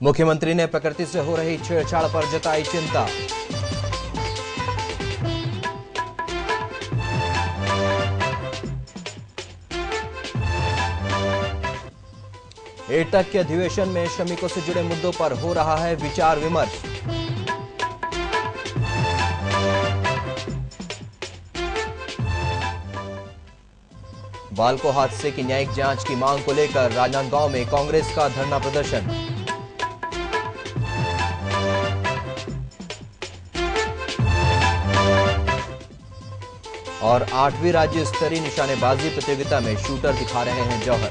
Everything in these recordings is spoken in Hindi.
मुख्यमंत्री ने प्रकृति से हो रही छेड़छाड़ पर जताई चिंता। एटक के अधिवेशन में श्रमिकों से जुड़े मुद्दों पर हो रहा है विचार विमर्श। बालको हादसे की न्यायिक जांच की मांग को लेकर राजनांदगांव में कांग्रेस का धरना प्रदर्शन। और 8वीं राज्य स्तरीय निशानेबाजी प्रतियोगिता में शूटर दिखा रहे हैं जौहर।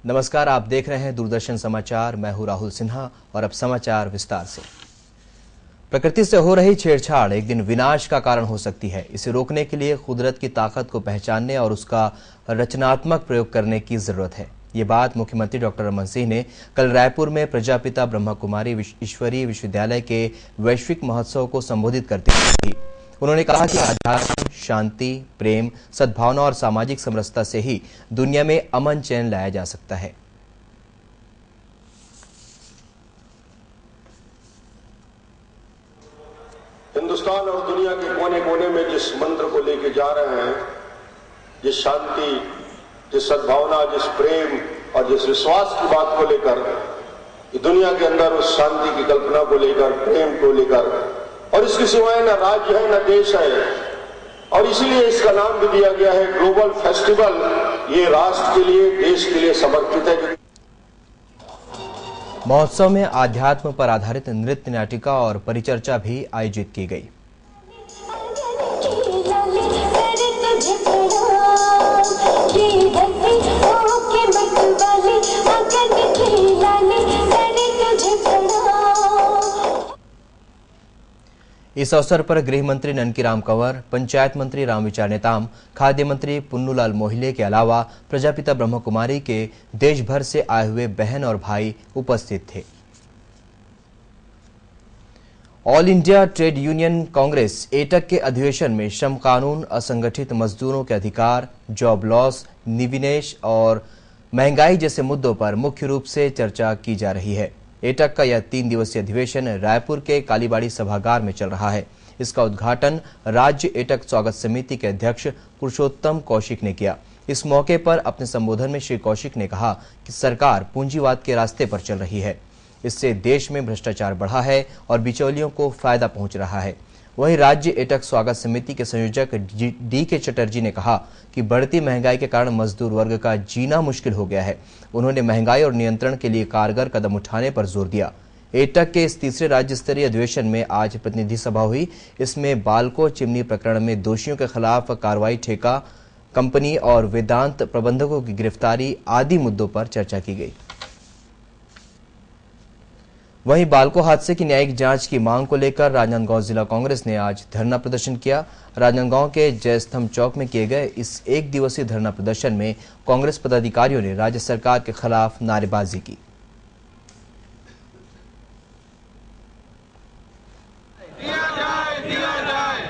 नमस्कार, आप देख रहे हैं दूरदर्शन समाचार। मैं हूं राहुल सिन्हा और अब समाचार विस्तार से। प्रकृति से हो रही छेड़छाड़ एक दिन विनाश का कारण हो सकती है। इसे रोकने के लिए कुदरत की ताकत को पहचानने और उसका रचनात्मक प्रयोग करने की जरूरत है। ये बात मुख्यमंत्री डॉक्टर रमन सिंह ने कल रायपुर में प्रजापिता ब्रह्मा कुमारी ईश्वरीय विश्वविद्यालय के वैश्विक महोत्सव को संबोधित करते हुए कही। उन्होंने कहा कि आध्यात्म, शांति, प्रेम, सद्भावना और सामाजिक समरसता से ही दुनिया में अमन चैन लाया जा सकता है। हिंदुस्तान और दुनिया के कोने कोने में जिस मंत्र को लेके जा रहे हैं, जिस शांति, जिस सद्भावना, जिस प्रेम और जिस विश्वास की बात को लेकर, दुनिया के अंदर उस शांति की कल्पना को लेकर, प्रेम को लेकर, और इसके सिवाय न राज्य है न देश है, और इसीलिए इसका नाम भी दिया गया है ग्लोबल फेस्टिवल। ये राष्ट्र के लिए, देश के लिए समर्पित है। महोत्सव में आध्यात्म पर आधारित नृत्य नाटिका और परिचर्चा भी आयोजित की गई। इस अवसर पर गृह मंत्री ननकीराम कंवर, पंचायत मंत्री रामविचार नेताम, खाद्य मंत्री पुन्नूलाल मोहिले के अलावा प्रजापिता ब्रह्मा कुमारी के देश भर से आए हुए बहन और भाई उपस्थित थे। All India trade union Congress AITUC के अधिवेशन में श्रम कानून, असंगठित मजदूरों के अधिकार, जॉब लॉस, निवेश और महंगाई जैसे मुद्दों पर मुख्य रूप से चर्चा की जा रही है। एटक का यह 3 दिवसीय अधिवेशन रायपुर के कालीबाड़ी सभागार में चल रहा है। इसका उद्घाटन राज्य एटक स्वागत समिति के अध्यक्ष पुरुषोत्तम कौशिक ने किया। इस मौके पर अपने संबोधन में श्री कौशिक ने कहा कि सरकार पूंजीवाद के रास्ते पर चल रही है। इससे देश में भ्रष्टाचार बढ़ा है और बिचौलियों को फायदा पहुंच रहा है। वहीं राज्य एटक स्वागत समिति के संयोजक डी के चटर्जी ने कहा कि बढ़ती महंगाई के कारण मजदूर वर्ग का जीना मुश्किल हो गया है। उन्होंने महंगाई और नियंत्रण के लिए कारगर कदम उठाने पर जोर दिया। एटक के इस तीसरे राज्य स्तरीय अधिवेशन में आज प्रतिनिधि सभा हुई। इसमें बालको चिमनी प्रकरण में दोषियों के खिलाफ कार्रवाई, ठेका कंपनी और वेदांत प्रबंधकों की गिरफ्तारी आदि मुद्दों पर चर्चा की गई। वहीं बालको हादसे की न्यायिक जांच की मांग को लेकर राजनांदगांव जिला कांग्रेस ने आज धरना प्रदर्शन किया। राजनांदगांव के जयस्तंभ चौक में किए गए इस 1 दिवसीय धरना प्रदर्शन में कांग्रेस पदाधिकारियों ने राज्य सरकार के खिलाफ नारेबाजी की।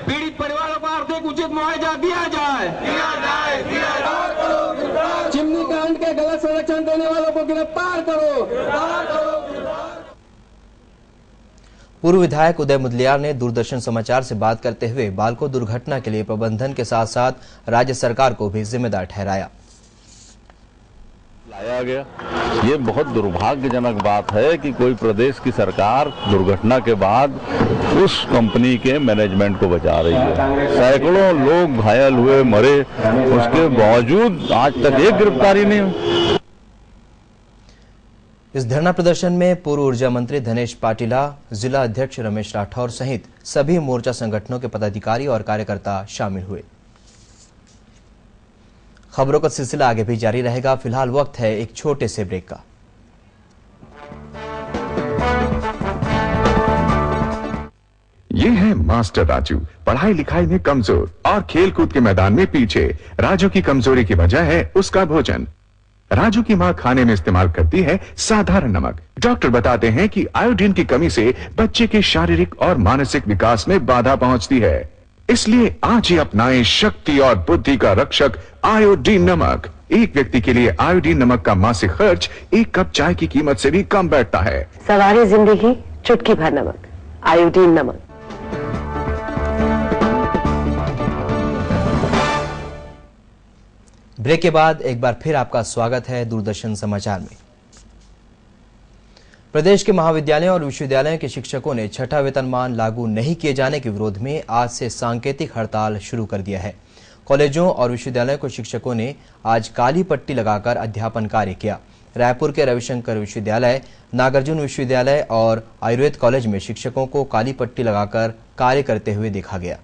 पीड़ित परिवारों को आर्थिक उचित मुआवजा दिया जाए। चिमनी कांड के गलत संरक्षण देने वालों को गिरफ्तार करो। पूर्व विधायक उदय मुदलियार ने दूरदर्शन समाचार से बात करते हुए बालको दुर्घटना के लिए प्रबंधन के साथ साथ राज्य सरकार को भी जिम्मेदार ठहराया। लाया गया, ये बहुत दुर्भाग्यजनक बात है कि कोई प्रदेश की सरकार दुर्घटना के बाद उस कंपनी के मैनेजमेंट को बचा रही है। सैकड़ों लोग घायल हुए, मरे, उसके बावजूद आज तक एक गिरफ्तारी नहीं हुई। इस धरना प्रदर्शन में पूर्व ऊर्जा मंत्री धनेश पाटिला, जिला अध्यक्ष रमेश राठौर सहित सभी मोर्चा संगठनों के पदाधिकारी और कार्यकर्ता शामिल हुए। खबरों का सिलसिला आगे भी जारी रहेगा। फिलहाल वक्त है एक छोटे से ब्रेक का। ये है मास्टर राजू, पढ़ाई लिखाई में कमजोर और खेल कूद के मैदान में पीछे। राजू की कमजोरी की वजह है उसका भोजन। राजू की मां खाने में इस्तेमाल करती है साधारण नमक। डॉक्टर बताते हैं कि आयोडीन की कमी से बच्चे के शारीरिक और मानसिक विकास में बाधा पहुंचती है। इसलिए आज ही अपनाएं शक्ति और बुद्धि का रक्षक आयोडीन नमक। एक व्यक्ति के लिए आयोडीन नमक का मासिक खर्च 1 कप चाय की कीमत से भी कम बैठता है। सवारी जिंदगी चुटकी भर नमक, आयोडीन नमक। ब्रेक के बाद एक बार फिर आपका स्वागत है दूरदर्शन समाचार में। प्रदेश के महाविद्यालयों और विश्वविद्यालयों के शिक्षकों ने छठा वेतनमान लागू नहीं किए जाने के विरोध में आज से सांकेतिक हड़ताल शुरू कर दिया है। कॉलेजों और विश्वविद्यालयों के शिक्षकों ने आज काली पट्टी लगाकर अध्यापन कार्य किया। रायपुर के रविशंकर विश्वविद्यालय, नागार्जुन विश्वविद्यालय और आयुर्वेद कॉलेज में शिक्षकों को काली पट्टी लगाकर कार्य करते हुए देखा गया।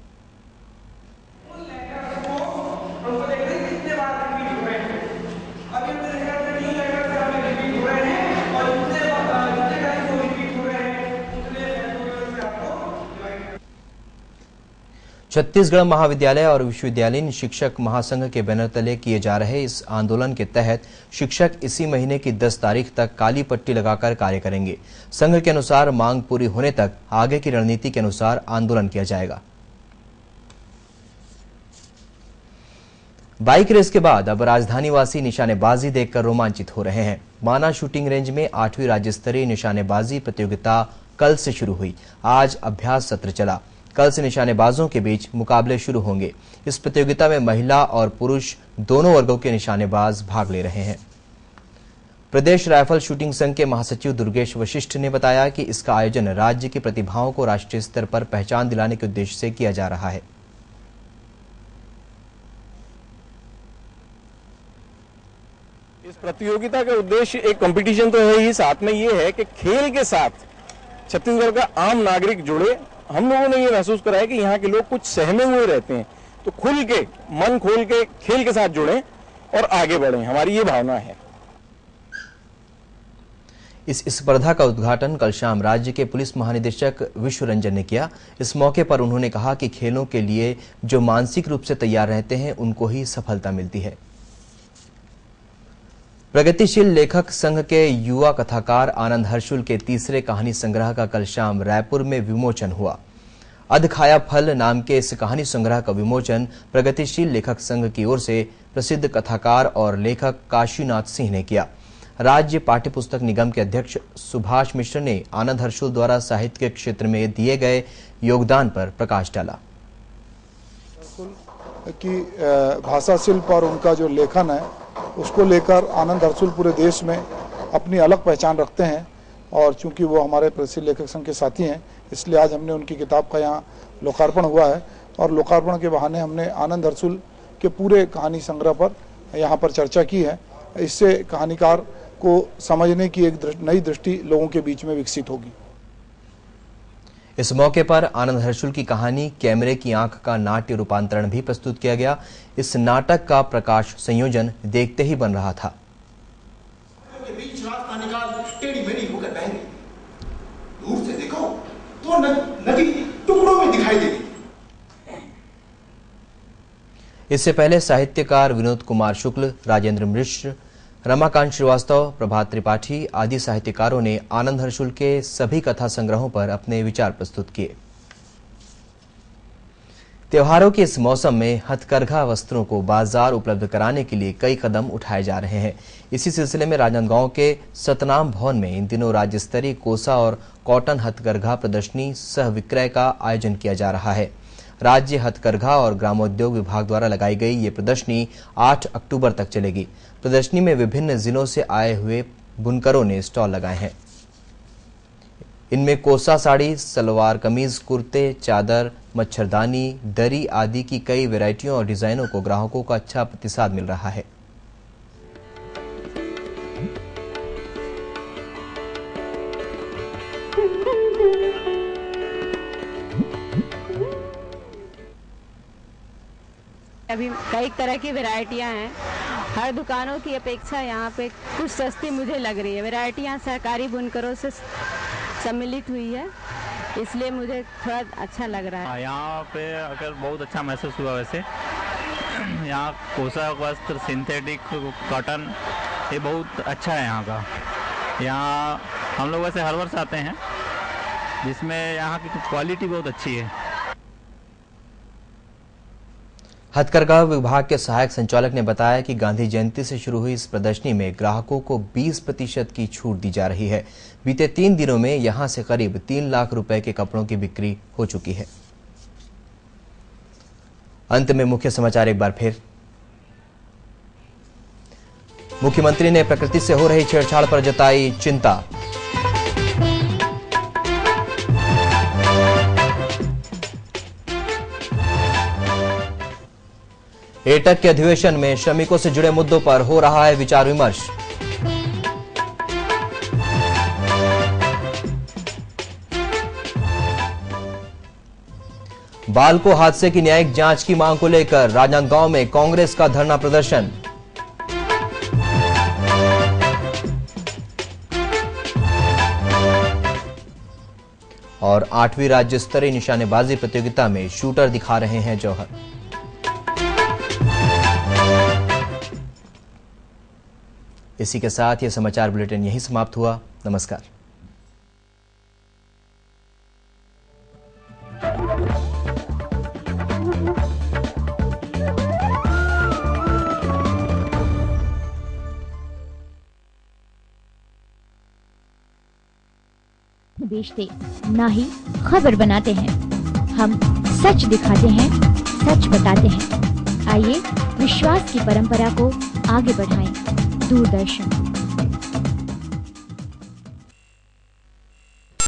छत्तीसगढ़ महाविद्यालय और विश्वविद्यालयीन शिक्षक महासंघ के बैनर तले किए जा रहे इस आंदोलन के तहत शिक्षक इसी महीने की 10 तारीख तक काली पट्टी लगाकर कार्य करेंगे। संघ के अनुसार मांग पूरी होने तक आगे की रणनीति के अनुसार आंदोलन किया जाएगा। बाइक रेस के बाद अब राजधानीवासी निशानेबाजी देखकर रोमांचित हो रहे हैं। माना शूटिंग रेंज में 8वीं राज्य स्तरीय निशानेबाजी प्रतियोगिता कल से शुरू हुई। आज अभ्यास सत्र चला। कल से निशानेबाजों के बीच मुकाबले शुरू होंगे। इस प्रतियोगिता में महिला और पुरुष दोनों वर्गों के निशानेबाज भाग ले रहे हैं। प्रदेश राइफल शूटिंग संघ के महासचिव दुर्गेश वशिष्ठ ने बताया कि इसका आयोजन राज्य की प्रतिभाओं को राष्ट्रीय स्तर पर पहचान दिलाने के उद्देश्य से किया जा रहा है। इस प्रतियोगिता का उद्देश्य एक कंपटीशन तो है ही, साथ में ये है कि खेल के साथ छत्तीसगढ़ का आम नागरिक जुड़े। हम लोगों ने ये महसूस करा है कि यहाँ के लोग कुछ सहमे हुए रहते हैं, तो खुल के मन खोल के खेल के साथ जुड़ें और आगे बढ़ें, हमारी ये भावना है। इस स्पर्धा का उद्घाटन कल शाम राज्य के पुलिस महानिदेशक विश्व रंजन ने किया। इस मौके पर उन्होंने कहा कि खेलों के लिए जो मानसिक रूप से तैयार रहते हैं उनको ही सफलता मिलती है। प्रगतिशील लेखक संघ के युवा कथाकार आनंद हर्षुल के तीसरे कहानी संग्रह का कल शाम रायपुर में विमोचन हुआ। अधखाया फल नाम के इस कहानी संग्रह का विमोचन प्रगतिशील लेखक संघ की ओर से प्रसिद्ध कथाकार और लेखक काशीनाथ सिंह ने किया। राज्य पाठ्य पुस्तक निगम के अध्यक्ष सुभाष मिश्र ने आनंद हर्षुल द्वारा साहित्य के क्षेत्र में दिए गए योगदान पर प्रकाश डाला। कि भाषा शिल्प और उनका जो लेखन है उसको लेकर आनंद हर्षुल पूरे देश में अपनी अलग पहचान रखते हैं, और चूंकि वो हमारे प्रसिद्ध लेखक संघ के साथी हैं इसलिए आज हमने उनकी किताब का यहाँ लोकार्पण हुआ है। और लोकार्पण के बहाने हमने आनंद हर्षुल के पूरे कहानी संग्रह पर यहाँ पर चर्चा की है। इससे कहानीकार को समझने की एक नई दृष्टि लोगों के बीच में विकसित होगी। इस मौके पर आनंद हर्षुल की कहानी कैमरे की आंख का नाट्य रूपांतरण भी प्रस्तुत किया गया। इस नाटक का प्रकाश संयोजन देखते ही बन रहा था। के बीच रास्ता निकाल टेढ़ी मेढ़ी होकर बहेंगे, दूर से देखो तो नदी टुकड़ों में दिखाई देगी। इससे पहले साहित्यकार विनोद कुमार शुक्ल, राजेंद्र मिश्र, रमाकांत श्रीवास्तव, प्रभात त्रिपाठी आदि साहित्यकारों ने आनंद हर्षुल के सभी कथा संग्रहों पर अपने विचार प्रस्तुत किए। त्योहारों के इस मौसम में हथकरघा वस्त्रों को बाजार उपलब्ध कराने के लिए कई कदम उठाए जा रहे हैं। इसी सिलसिले में राजनांदगांव के सतनाम भवन में इन दिनों राज्य स्तरीय कोसा और कॉटन हथकरघा प्रदर्शनी सह विक्रय का आयोजन किया जा रहा है। राज्य हथकरघा और ग्रामोद्योग विभाग द्वारा लगाई गई ये प्रदर्शनी 8 अक्टूबर तक चलेगी। प्रदर्शनी में विभिन्न जिलों से आए हुए बुनकरों ने स्टॉल लगाए हैं। इनमें कोसा साड़ी, सलवार कमीज, कुर्ते, चादर, मच्छरदानी, दरी आदि की कई वैरायटियों और डिजाइनों को ग्राहकों का अच्छा प्रतिसाद मिल रहा है। अभी कई तरह की वैरायटियां हैं। हर दुकानों की अपेक्षा यहाँ पे कुछ सस्ती मुझे लग रही है। वैरायटियां सहकारी बुनकरों से सम्मिलित हुई है, इसलिए मुझे थोड़ा अच्छा लग रहा है। यहाँ पे अगर बहुत अच्छा महसूस हुआ। वैसे यहाँ कोसा वस्त्र, सिंथेटिक कॉटन ये बहुत अच्छा है यहाँ का। यहाँ हम लोग वैसे हर वर्ष आते हैं, जिसमें यहाँ की क्वालिटी बहुत अच्छी है। हथकरघा विभाग के सहायक संचालक ने बताया कि गांधी जयंती से शुरू हुई इस प्रदर्शनी में ग्राहकों को 20% की छूट दी जा रही है। बीते 3 दिनों में यहां से करीब 3 लाख रुपए के कपड़ों की बिक्री हो चुकी है। अंत में मुख्य समाचार एक बार फिर। मुख्यमंत्री ने प्रकृति से हो रही छेड़छाड़ पर जताई चिंता। एटक के अधिवेशन में श्रमिकों से जुड़े मुद्दों पर हो रहा है विचार विमर्श। बालको हादसे की न्यायिक जांच की मांग को लेकर राजनांदगांव में कांग्रेस का धरना प्रदर्शन। और 8वीं राज्य स्तरीय निशानेबाजी प्रतियोगिता में शूटर दिखा रहे हैं जौहर। इसी के साथ ये समाचार बुलेटिन यहीं समाप्त हुआ। नमस्कार। बेचते ना ही खबर बनाते हैं, हम सच दिखाते हैं, सच बताते हैं। आइए विश्वास की परंपरा को आगे बढ़ाएं। दूरदर्शन।